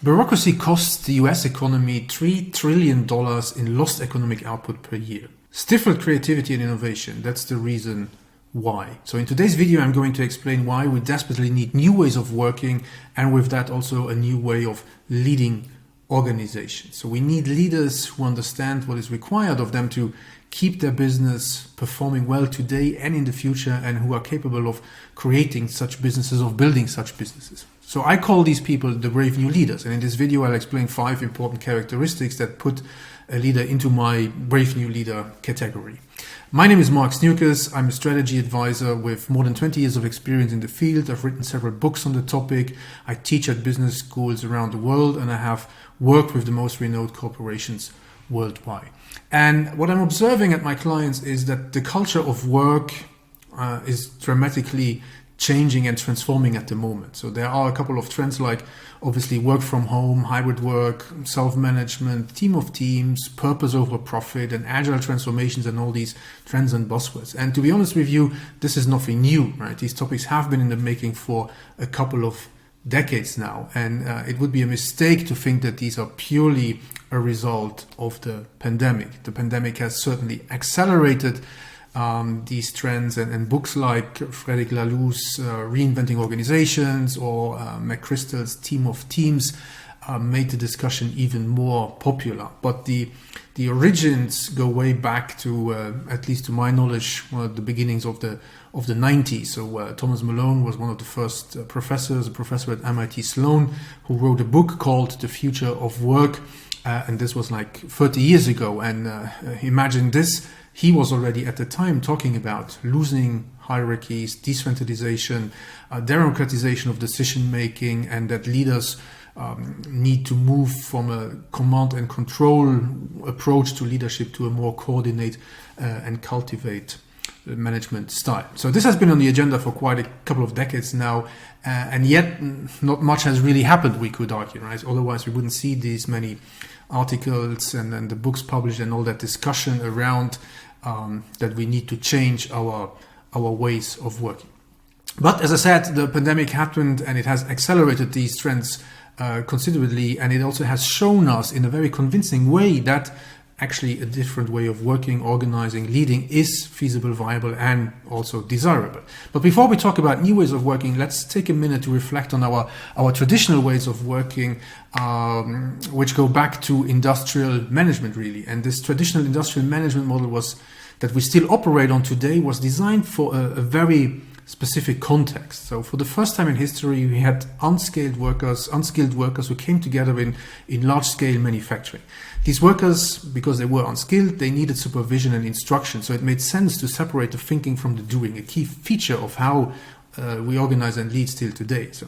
Bureaucracy costs the US economy $3 trillion in lost economic output per year. Stifled creativity and innovation, that's the reason why. So in today's video, I'm going to explain why we desperately need new ways of working, and with that also a new way of leading organizations. So we need leaders who understand what is required of them to keep their business performing well today and in the future, and who are capable of creating such businesses, of building such businesses. So I call these people the brave new leaders, and in this video I'll explain 5 important characteristics that put a leader into my brave new leader category. My name is Mark Snukas. I'm a strategy advisor with more than 20 years of experience in the field. I've written several books on the topic. I teach at business schools around the world, and I have worked with the most renowned corporations worldwide. And what I'm observing at my clients is that the culture of work is dramatically changing and transforming at the moment. So there are a couple of trends, like obviously work from home, hybrid work, self-management, team of teams, purpose over profit, and agile transformations, and all these trends and buzzwords. And to be honest with you, this is nothing new, right? These topics have been in the making for a couple of decades now, and it would be a mistake to think that these are purely a result of the pandemic. The pandemic has certainly accelerated these trends, and books like Frederic Laloux's Reinventing Organizations or McChrystal's Team of Teams made the discussion even more popular. But the origins go way back to, at least to my knowledge, the beginnings of the 90s. So Thomas Malone was one of the first professors, a professor at MIT Sloan, who wrote a book called The Future of Work, and this was like 30 years ago. And imagine this. He was already at the time talking about losing hierarchies, decentralization, democratization of decision making, and that leaders need to move from a command and control approach to leadership to a more coordinate and cultivate management style. So this has been on the agenda for quite a couple of decades now, and yet not much has really happened, we could argue, right? Otherwise we wouldn't see these many articles and the books published and all that discussion around that we need to change our ways of working. But as I said, the pandemic happened and it has accelerated these trends considerably, and it also has shown us in a very convincing way that actually a different way of working, organizing, leading is feasible, viable, and also desirable. But before we talk about new ways of working, let's take a minute to reflect on our traditional ways of working, which go back to industrial management, really. And this traditional industrial management model that we still operate on today was designed for a very specific context. So for the first time in history, we had unskilled workers who came together in large-scale manufacturing. These workers, because they were unskilled, they needed supervision and instruction. So it made sense to separate the thinking from the doing, a key feature of how we organize and lead still today. So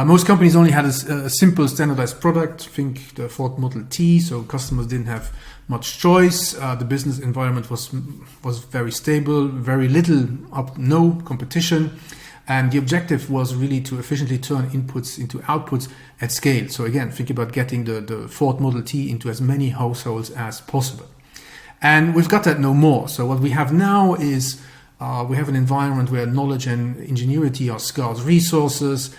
most companies only had a simple standardized product. Think the Ford Model T. So customers didn't have much choice. The business environment was very stable, very little no competition, and the objective was really to efficiently turn inputs into outputs at scale. So again, think about getting the Ford Model T into as many households as possible. And we've got that no more. So what we have now is we have an environment where knowledge and ingenuity are scarce resources,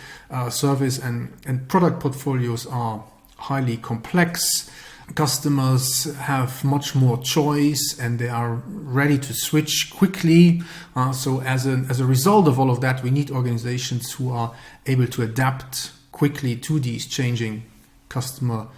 service and product portfolios are highly complex. Customers have much more choice and they are ready to switch quickly. So as a result of all of that, we need organizations who are able to adapt quickly to these changing customer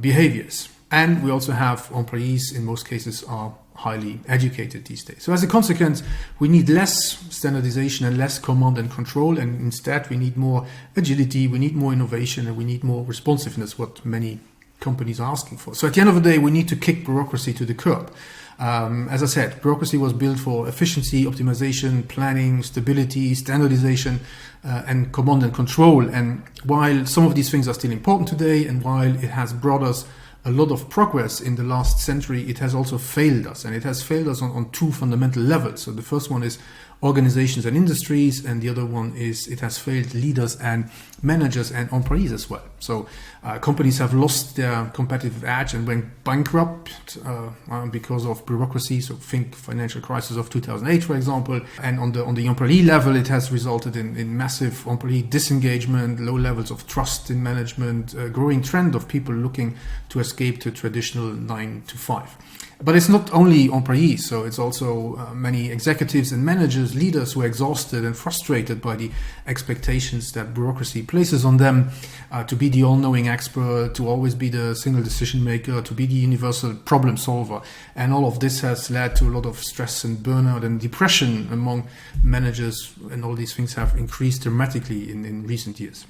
behaviors. And we also have employees, in most cases, are highly educated these days. So as a consequence, we need less standardization and less command and control, and instead we need more agility, we need more innovation, and we need more responsiveness, what many companies are asking for. So at the end of the day, we need to kick bureaucracy to the curb. As I said, bureaucracy was built for efficiency, optimization, planning, stability, standardization, and command and control. And while some of these things are still important today, and while it has brought us a lot of progress in the last century, it has also failed us, and it has failed us on 2 fundamental levels. So the first one is organizations and industries, and the other one is it has failed leaders and managers and employees as well. So companies have lost their competitive edge and went bankrupt because of bureaucracy. So think financial crisis of 2008, for example. And on the employee level, it has resulted in massive employee disengagement, low levels of trust in management, a growing trend of people looking to escape to traditional 9 to 5. But it's not only employees, so it's also many executives and managers, leaders who are exhausted and frustrated by the expectations that bureaucracy places on them to be the all-knowing expert, to always be the single decision maker, to be the universal problem solver. And all of this has led to a lot of stress and burnout and depression among managers, and all these things have increased dramatically in recent years.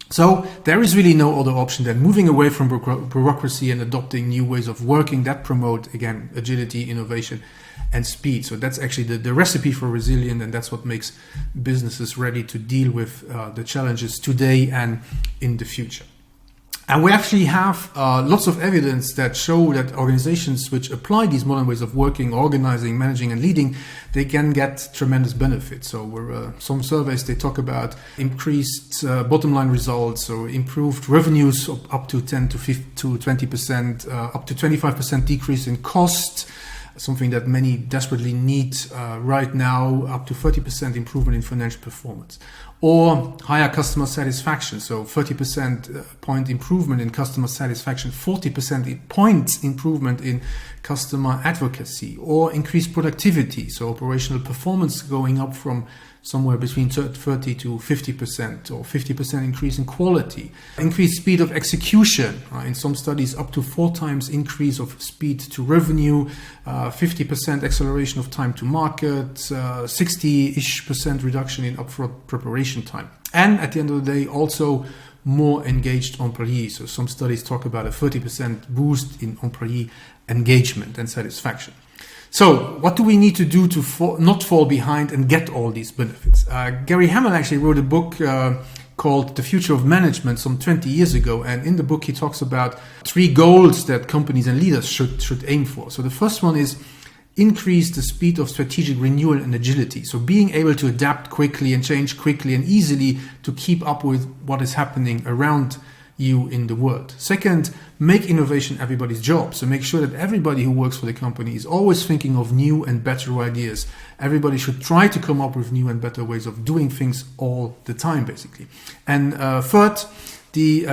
So there is really no other option than moving away from bureaucracy and adopting new ways of working that promote, again, agility, innovation, and speed. So that's actually the recipe for resilience, and that's what makes businesses ready to deal with the challenges today and in the future. And we actually have lots of evidence that show that organizations which apply these modern ways of working, organizing, managing, and leading, they can get tremendous benefits. So some surveys, they talk about increased bottom line results, or improved revenues of up to 10 to 20%, up to 25% decrease in cost, something that many desperately need right now, up to 30% improvement in financial performance. Or higher customer satisfaction, so 30% point improvement in customer satisfaction, 40% points improvement in customer advocacy, or increased productivity, so operational performance going up from somewhere between 30 to 50%, or 50% increase in quality. Increased speed of execution, in some studies up to 4 times increase of speed to revenue, 50% acceleration of time to market, 60-ish% reduction in upfront preparation time. And at the end of the day, also more engaged employees. So some studies talk about a 30% boost in employee engagement and satisfaction. So what do we need to do to not fall behind and get all these benefits? Gary Hamel actually wrote a book called The Future of Management some 20 years ago. And in the book, he talks about 3 goals that companies and leaders should aim for. So the first one is increase the speed of strategic renewal and agility. So being able to adapt quickly and change quickly and easily to keep up with what is happening around you in the world. Second, make innovation everybody's job. So make sure that everybody who works for the company is always thinking of new and better ideas. Everybody should try to come up with new and better ways of doing things all the time, basically. And third,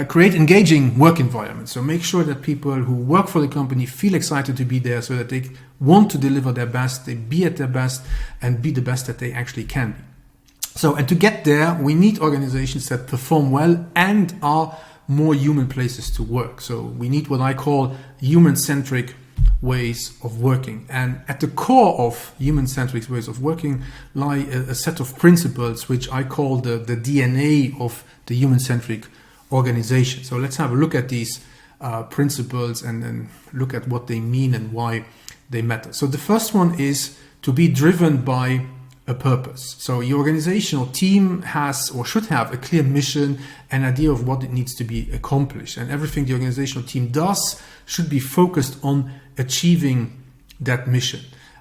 create engaging work environments. So make sure that people who work for the company feel excited to be there, so that they want to deliver their best, they be at their best, and be the best that they actually can be. So, and to get there, we need organizations that perform well and are more human places to work. So we need what I call human-centric ways of working. And at the core of human-centric ways of working lie a set of principles which I call the DNA of the human-centric organization. So let's have a look at these principles and then look at what they mean and why they matter. So the first one is to be driven by a purpose. So your organization or team has or should have a clear mission and idea of what it needs to be accomplished. And everything the organizational team does should be focused on achieving that mission.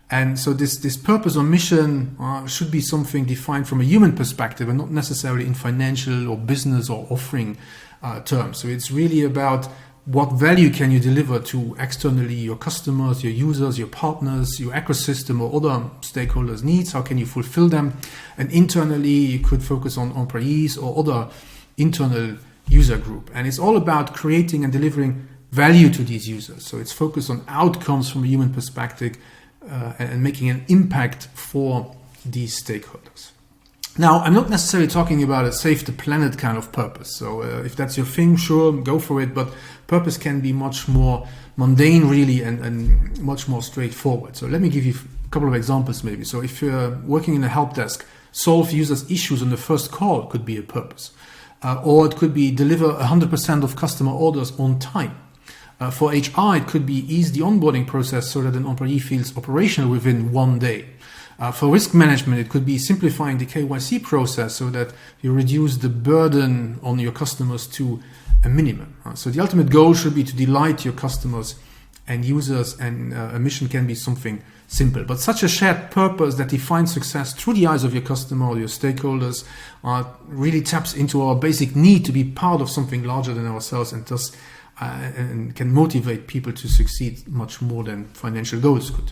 And so this purpose or mission should be something defined from a human perspective and not necessarily in financial or business or offering terms. So it's really about what value can you deliver to externally your customers, your users, your partners, your ecosystem or other stakeholders' needs? How can you fulfill them? And internally, you could focus on employees or other internal user group. And it's all about creating and delivering value to these users. So it's focused on outcomes from a human perspective and making an impact for these stakeholders. Now, I'm not necessarily talking about a save the planet kind of purpose. So if that's your thing, sure, go for it. But purpose can be much more mundane, really, and much more straightforward. So let me give you a couple of examples, maybe. So if you're working in a help desk, solve users' issues on the first call could be a purpose. Or it could be deliver 100% of customer orders on time. For HR, it could be ease the onboarding process so that an employee feels operational within 1 day. For risk management, it could be simplifying the KYC process so that you reduce the burden on your customers to a minimum. So the ultimate goal should be to delight your customers and users, and a mission can be something simple. But such a shared purpose that defines success through the eyes of your customer or your stakeholders really taps into our basic need to be part of something larger than ourselves, and thus and can motivate people to succeed much more than financial goals could.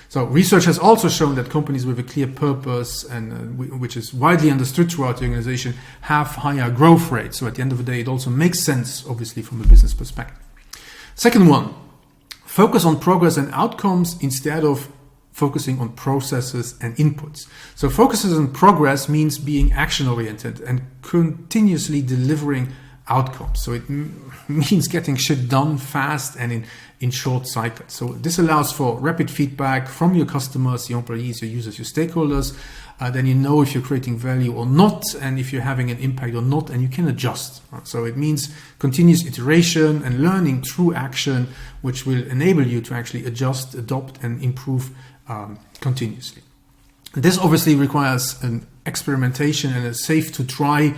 So research has also shown that companies with a clear purpose, and which is widely understood throughout the organization, have higher growth rates. So at the end of the day, it also makes sense, obviously, from a business perspective. Second one, focus on progress and outcomes instead of focusing on processes and inputs. So focuses on progress means being action-oriented and continuously delivering outcomes. So it means getting shit done fast and in short cycles. So this allows for rapid feedback from your customers, your employees, your users, your stakeholders. Then you know if you're creating value or not, and if you're having an impact or not, and you can adjust. So it means continuous iteration and learning through action, which will enable you to actually adjust, adopt, and improve continuously. This obviously requires an experimentation and a safe to try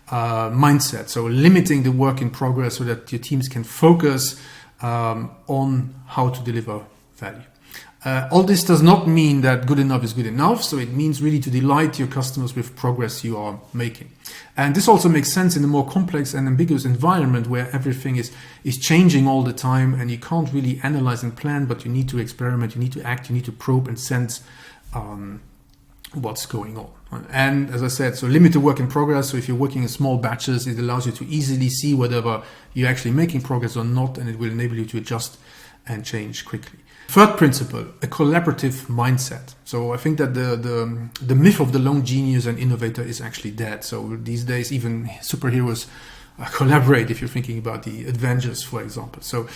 mindset. So limiting the work in progress so that your teams can focus on how to deliver value. All this does not mean that good enough is good enough. So it means really to delight your customers with progress you are making. And this also makes sense in a more complex and ambiguous environment where everything is changing all the time, and you can't really analyze and plan, but you need to experiment, you need to act, you need to probe and sense what's going on. And as I said, so limit the work in progress. So if you're working in small batches, it allows you to easily see whether you're actually making progress or not, and it will enable you to adjust and change quickly. Third principle, a collaborative mindset. So I think that the myth of the lone genius and innovator is actually dead. So these days, even superheroes collaborate, if you're thinking about the Avengers, for example. So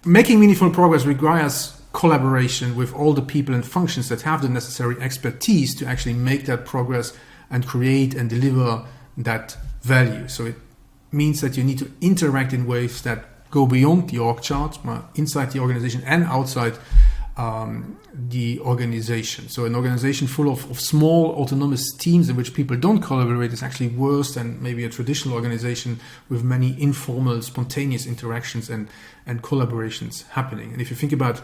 making meaningful progress requires collaboration with all the people and functions that have the necessary expertise to actually make that progress and create and deliver that value. So it means that you need to interact in ways that go beyond the org chart, inside the organization and outside the organization. So an organization full of small autonomous teams in which people don't collaborate is actually worse than maybe a traditional organization with many informal, spontaneous interactions and collaborations happening. And if you think about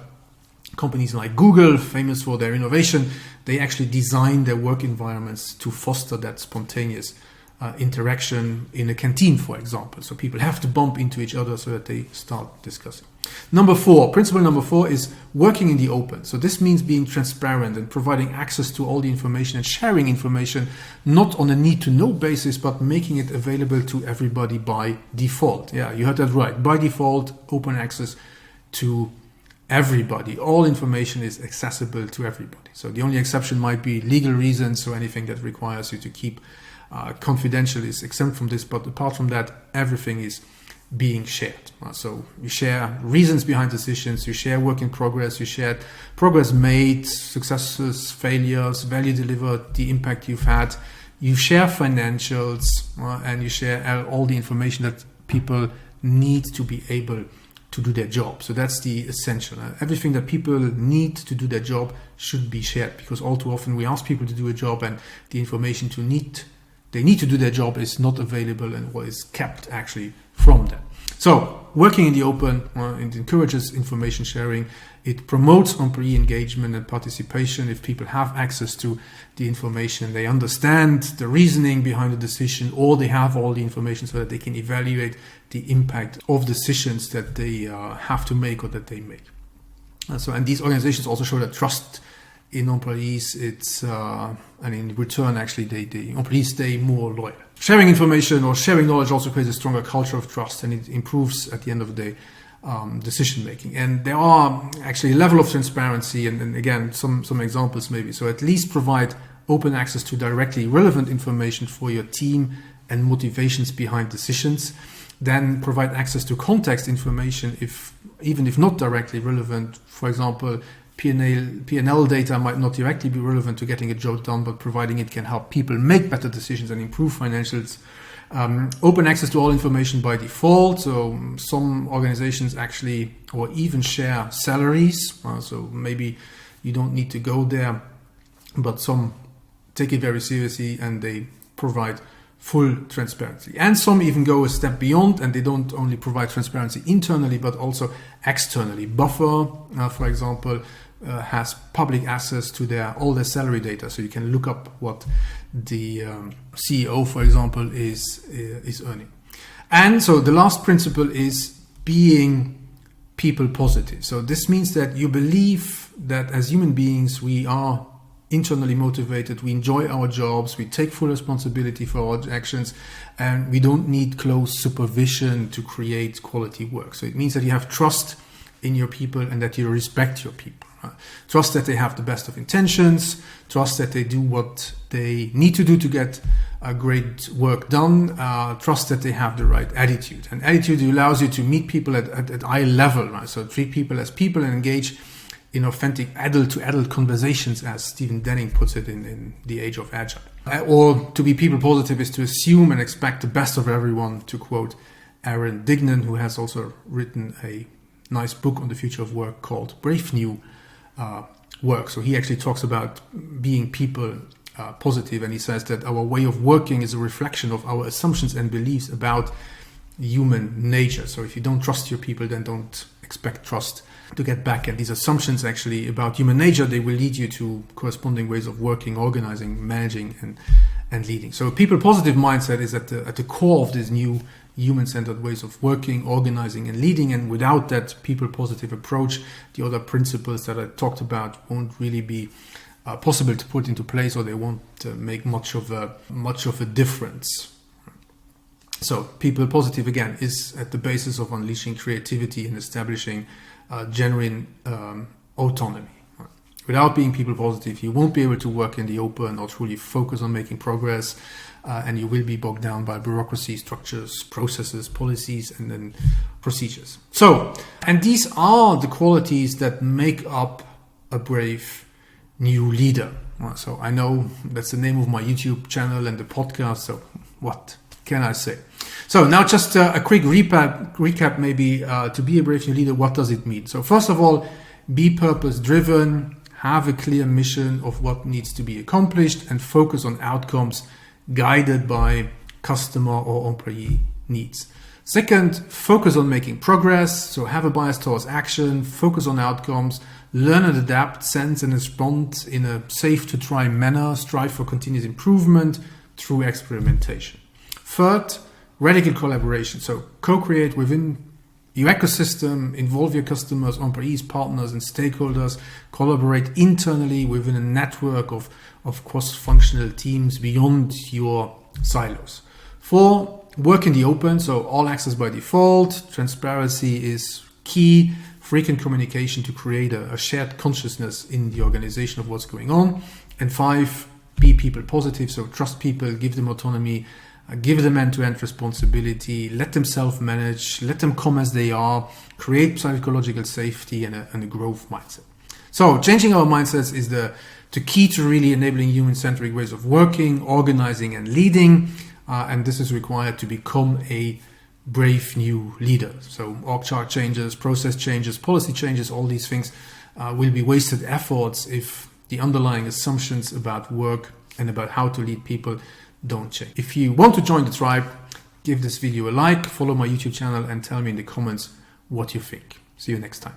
companies like Google, famous for their innovation, they actually design their work environments to foster that spontaneous interaction in a canteen, for example. So people have to bump into each other so that they start discussing. Principle number four is working in the open. So this means being transparent and providing access to all the information and sharing information, not on a need-to-know basis, but making it available to everybody by default. Yeah, you heard that right. By default, open access to everybody. All information is accessible to everybody. So the only exception might be legal reasons, so anything that requires you to keep confidential is exempt from this, but apart from that, everything is being shared. So you share reasons behind decisions, you share work in progress, you share progress made, successes, failures, value delivered, the impact you've had, you share financials, and you share all the information that people need to be able to do their job. So that's the essential. Everything that people need to do their job should be shared, because all too often we ask people to do a job and the information they need to do their job is not available and what is kept actually from them. So working in the open, it encourages information sharing. It promotes employee engagement and participation. If people have access to the information, they understand the reasoning behind the decision, or they have all the information so that they can evaluate the impact of decisions that they have to make or that they make. And these organizations also show that trust in employees, and in return, actually, the employees stay more loyal. Sharing information or sharing knowledge also creates a stronger culture of trust, and it improves, at the end of the day, decision making. And there are actually a level of transparency, and again, some examples maybe. So at least provide open access to directly relevant information for your team and motivations behind decisions. Then provide access to context information, even if not directly relevant. For example, P&L data might not directly be relevant to getting a job done, but providing it can help people make better decisions and improve financials. Open access to all information by default. So some organizations actually, or even share salaries. So maybe you don't need to go there, but some take it very seriously and they provide full transparency. And some even go a step beyond, and they don't only provide transparency internally, but also externally. Buffer, for example, has public access to all their salary data, so you can look up what the CEO, for example, is earning. And so the last principle is being people positive. So this means that you believe that as human beings, we are internally motivated, we enjoy our jobs, we take full responsibility for our actions, and we don't need close supervision to create quality work. So it means that you have trust in your people and that you respect your people. Trust that they have the best of intentions, trust that they do what they need to do to get great work done, trust that they have the right attitude. And attitude allows you to meet people at eye level, right? So treat people as people and engage in authentic adult-to-adult conversations, as Stephen Denning puts it in The Age of Agile. Or to be people positive is to assume and expect the best of everyone, to quote Aaron Dignan, who has also written a nice book on the future of work called Brave New Work. So he actually talks about being people positive, and he says that our way of working is a reflection of our assumptions and beliefs about human nature. So if you don't trust your people, then don't expect trust to get back. And these assumptions actually about human nature, they will lead you to corresponding ways of working, organizing, managing, and leading. So a people positive mindset is at the core of this new human-centered ways of working, organizing, and leading. And without that people positive approach, the other principles that I talked about won't really be possible to put into place, or they won't make much of a difference. So people positive, again, is at the basis of unleashing creativity and establishing genuine autonomy. Without being people positive, you won't be able to work in the open or truly focus on making progress, and you will be bogged down by bureaucracy, structures, processes, policies, and then procedures. So, and these are the qualities that make up a brave new leader. So I know that's the name of my YouTube channel and the podcast, so what can I say? So now just a quick recap maybe, to be a brave new leader, what does it mean? So first of all, be purpose-driven, have a clear mission of what needs to be accomplished, and focus on outcomes guided by customer or employee needs. Second, focus on making progress. So have a bias towards action, focus on outcomes, learn and adapt, sense and respond in a safe to try manner, strive for continuous improvement through experimentation. Third, radical collaboration. So co-create within your ecosystem, involve your customers, employees, partners, and stakeholders, collaborate internally within a network of cross-functional teams beyond your silos. 4, work in the open, so all access by default. Transparency is key. Frequent communication to create a shared consciousness in the organization of what's going on. And 5, be people positive, so trust people, give them autonomy, give them end-to-end responsibility, let them self-manage, let them come as they are, create psychological safety and a growth mindset. So changing our mindsets is the key to really enabling human-centric ways of working, organizing, and leading. And this is required to become a brave new leader. So org chart changes, process changes, policy changes, all these things will be wasted efforts if the underlying assumptions about work and about how to lead people don't change. If you want to join the tribe, give this video a like, follow my YouTube channel, and tell me in the comments what you think. See you next time.